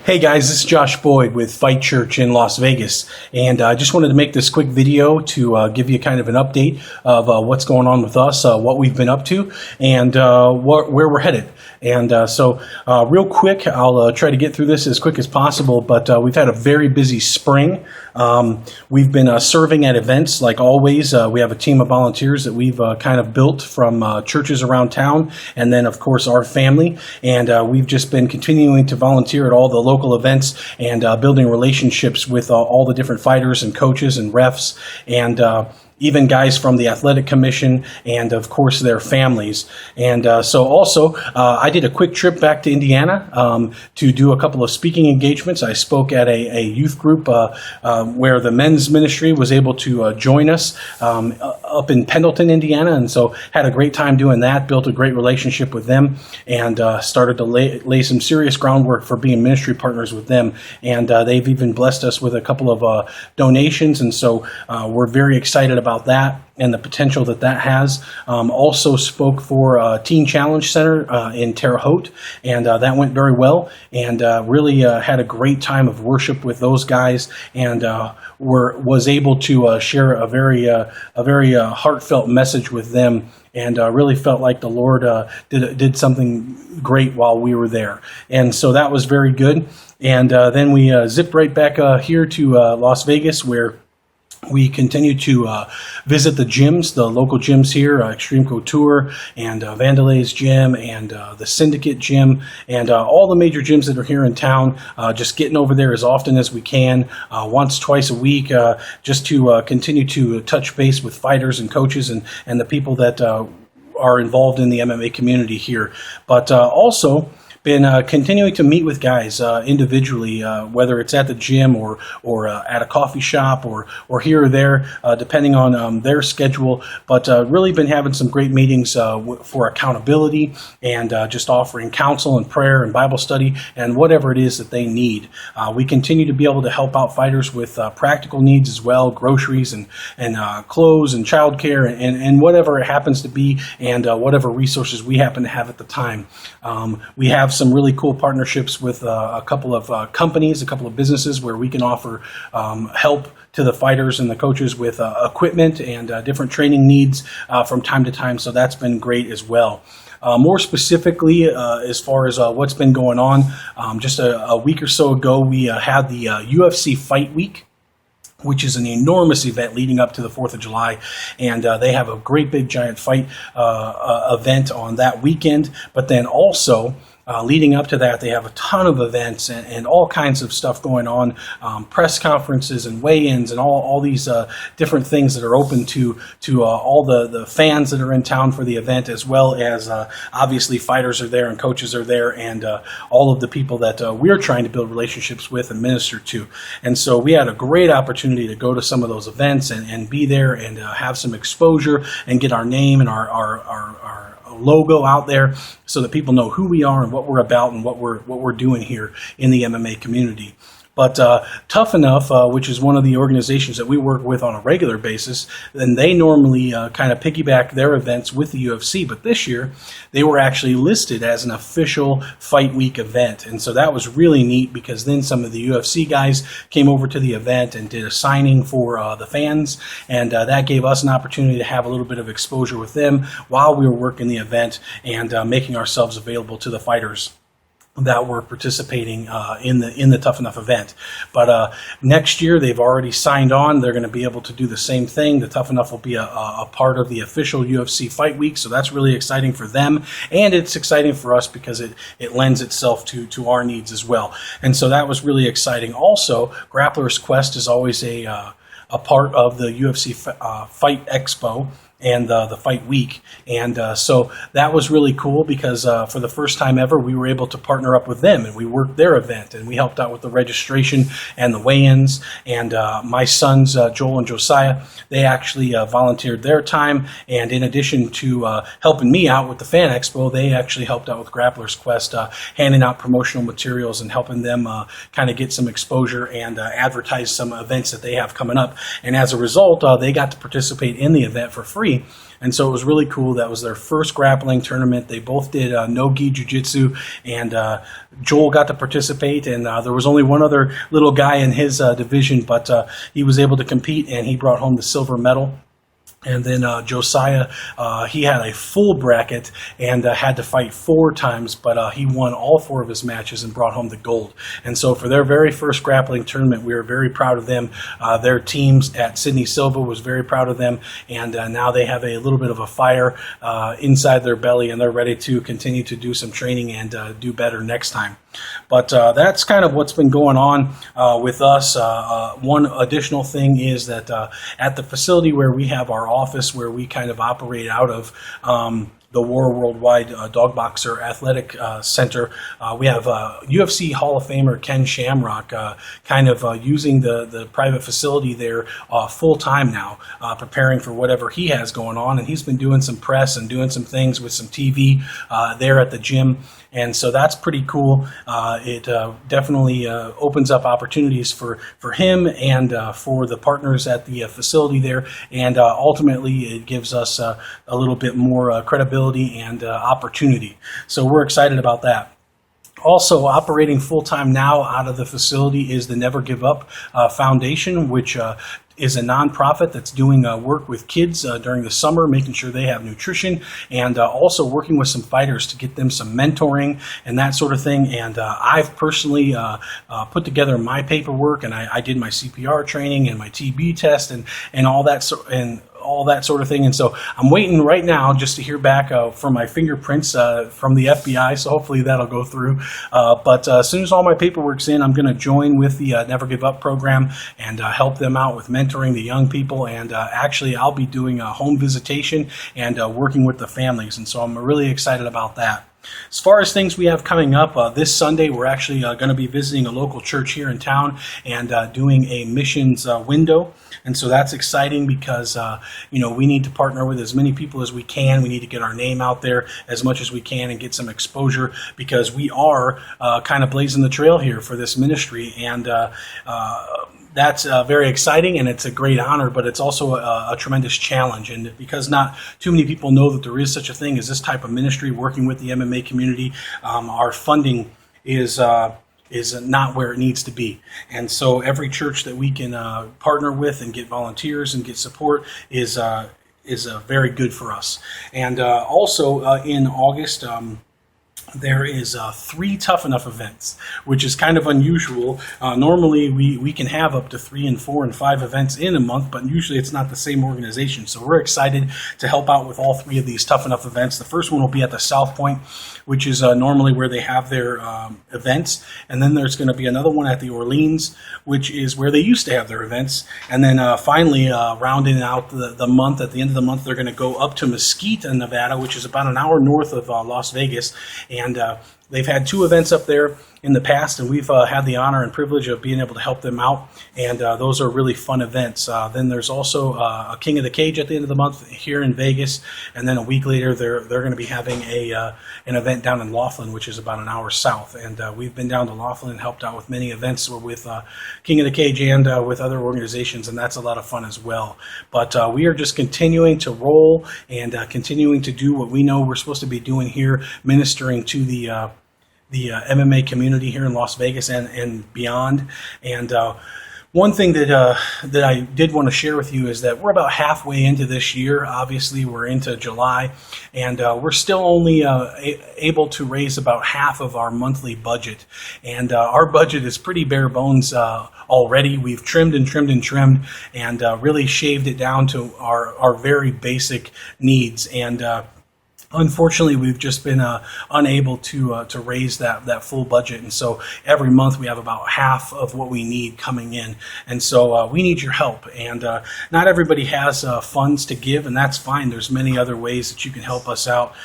Hey guys, this is Josh Boyd with Fight Church in Las Vegas, and I just wanted to make this quick video to give you kind of an update of what's going on with us, what we've been up to, and where we're headed. And real quick, I'll try to get through this as quick as possible, but we've had a very busy spring. We've been serving at events like always. We have a team of volunteers that we've kind of built from churches around town, and then of course our family, and we've just been continuing to volunteer at all the local events and building relationships with all the different fighters and coaches and refs and even guys from the athletic commission and of course their families. And I did a quick trip back to Indiana to do a couple of speaking engagements. I spoke at a youth group where the men's ministry was able to join us up in Pendleton, Indiana, and so had a great time doing that, built a great relationship with them, and started to lay some serious groundwork for being ministry partners with them. And they've even blessed us with a couple of donations, and so we're very excited about that and the potential that has. Also spoke for Teen Challenge Center in Terre Haute, and that went very well, and really had a great time of worship with those guys, and was able to share a very heartfelt message with them, and really felt like the Lord did something great while we were there. And so that was very good. And then we zipped right back here to Las Vegas, where we continue to visit the gyms, the local gyms here, Extreme Couture and Vandelay's Gym and the Syndicate Gym, and all the major gyms that are here in town, just getting over there as often as we can, once, twice a week, just to continue to touch base with fighters and coaches and the people that are involved in the MMA community here. But also been continuing to meet with guys individually, whether it's at the gym or at a coffee shop or here or there, depending on their schedule. But really been having some great meetings for accountability and just offering counsel and prayer and Bible study and whatever it is that they need. We continue to be able to help out fighters with practical needs as well, groceries and clothes and childcare and whatever it happens to be, and whatever resources we happen to have at the time. We have some really cool partnerships with a couple of companies, a couple of businesses where we can offer help to the fighters and the coaches with equipment and different training needs from time to time. So that's been great as well. More specifically, as far as what's been going on, just a week or so ago, we had the UFC Fight Week, which is an enormous event leading up to the 4th of July. And they have a great big giant fight event on that weekend. But then also, leading up to that, they have a ton of events and all kinds of stuff going on, press conferences and weigh-ins and all these different things that are open to all the fans that are in town for the event, as well as obviously fighters are there and coaches are there, and all of the people that we're trying to build relationships with and minister to. And so we had a great opportunity to go to some of those events and be there and have some exposure and get our name and our logo out there so that people know who we are and what we're about and what we're doing here in the MMA community. But tuff-n-uff, which is one of the organizations that we work with on a regular basis, then they normally kind of piggyback their events with the UFC. But this year, they were actually listed as an official Fight Week event. And so that was really neat, because then some of the UFC guys came over to the event and did a signing for the fans. And that gave us an opportunity to have a little bit of exposure with them while we were working the event and making ourselves available to the fighters that were participating in the tuff-n-uff event. But next year, they've already signed on. They're going to be able to do the same thing. The tuff-n-uff will be a part of the official UFC Fight Week, so that's really exciting for them, and it's exciting for us because it lends itself to our needs as well. And so that was really exciting. Also, Grappler's Quest is always a part of the UFC Fight Expo and the Fight Week. And so that was really cool, because for the first time ever, we were able to partner up with them, and we worked their event, and we helped out with the registration and the weigh-ins. And my sons, Joel and Josiah, they actually volunteered their time, and in addition to helping me out with the Fan Expo, they actually helped out with Grappler's Quest, handing out promotional materials and helping them kind of get some exposure and advertise some events that they have coming up. And as a result, they got to participate in the event for free. free. And so it was really cool. That was their first grappling tournament. They both did no-gi jiu-jitsu, and Joel got to participate, and there was only one other little guy in his division, but he was able to compete, and he brought home the silver medal. And then Josiah, he had a full bracket and had to fight 4 times, but he won all 4 of his matches and brought home the gold. And so for their very first grappling tournament, we were very proud of them. Their teams at Sydney Silva was very proud of them, and now they have a little bit of a fire inside their belly, and they're ready to continue to do some training and do better next time. But that's kind of what's been going on with us. One additional thing is that at the facility where we have our office, where we kind of operate out of, the War Worldwide Dog Boxer Athletic Center, we have UFC Hall of Famer Ken Shamrock kind of using the private facility there full time now, preparing for whatever he has going on. And he's been doing some press and doing some things with some TV there at the gym. And so that's pretty cool. It definitely opens up opportunities for him and for the partners at the facility there. And ultimately, it gives us a little bit more credibility and opportunity. So we're excited about that. Also operating full-time now out of the facility is the Never Give Up Foundation, which is a nonprofit that's doing work with kids during the summer, making sure they have nutrition, and also working with some fighters to get them some mentoring and that sort of thing. And I've personally put together my paperwork, and I did my CPR training and my TB test and all that sort of thing. And so I'm waiting right now just to hear back from my fingerprints from the FBI. So hopefully that'll go through. But as soon as all my paperwork's in, I'm going to join with the Never Give Up program and help them out with mentoring the young people. And actually, I'll be doing a home visitation and working with the families. And so I'm really excited about that. As far as things we have coming up, this Sunday we're actually going to be visiting a local church here in town and doing a missions window. And so that's exciting because, we need to partner with as many people as we can. We need to get our name out there as much as we can and get some exposure, because we are kind of blazing the trail here for this ministry. And that's very exciting, and it's a great honor, but it's also a tremendous challenge. And because not too many people know that there is such a thing as this type of ministry, working with the MMA community, our funding is not where it needs to be. And so every church that we can partner with and get volunteers and get support is very good for us. And also in August, there is 3 tuff-n-uff events, which is kind of unusual. Normally, we can have up to 3 and 4 and 5 events in a month, but usually it's not the same organization. So we're excited to help out with all 3 of these tuff-n-uff events. The first one will be at the South Point, which is normally where they have their events. And then there's going to be another one at the Orleans, which is where they used to have their events. And then finally, rounding out the month, at the end of the month, they're going to go up to Mesquite, Nevada, which is about an hour north of Las Vegas. And they've had 2 events up there in the past, and we've had the honor and privilege of being able to help them out. And those are really fun events. Then there's also a King of the Cage at the end of the month here in Vegas. And then a week later, they're going to be having an event down in Laughlin, which is about an hour south. And we've been down to Laughlin and helped out with many events with King of the Cage and with other organizations, and that's a lot of fun as well. But we are just continuing to roll and continuing to do what we know we're supposed to be doing here, ministering to the MMA community here in Las Vegas and beyond. And one thing that I did want to share with you is that we're about halfway into this year. Obviously, we're into July, and we're still only able to raise about half of our monthly budget. And our budget is pretty bare bones already. We've trimmed and really shaved it down to our very basic needs. And unfortunately, we've just been unable to raise that full budget, and so every month we have about half of what we need coming in, and so we need your help. And not everybody has funds to give, and that's fine. There's many other ways that you can help us out.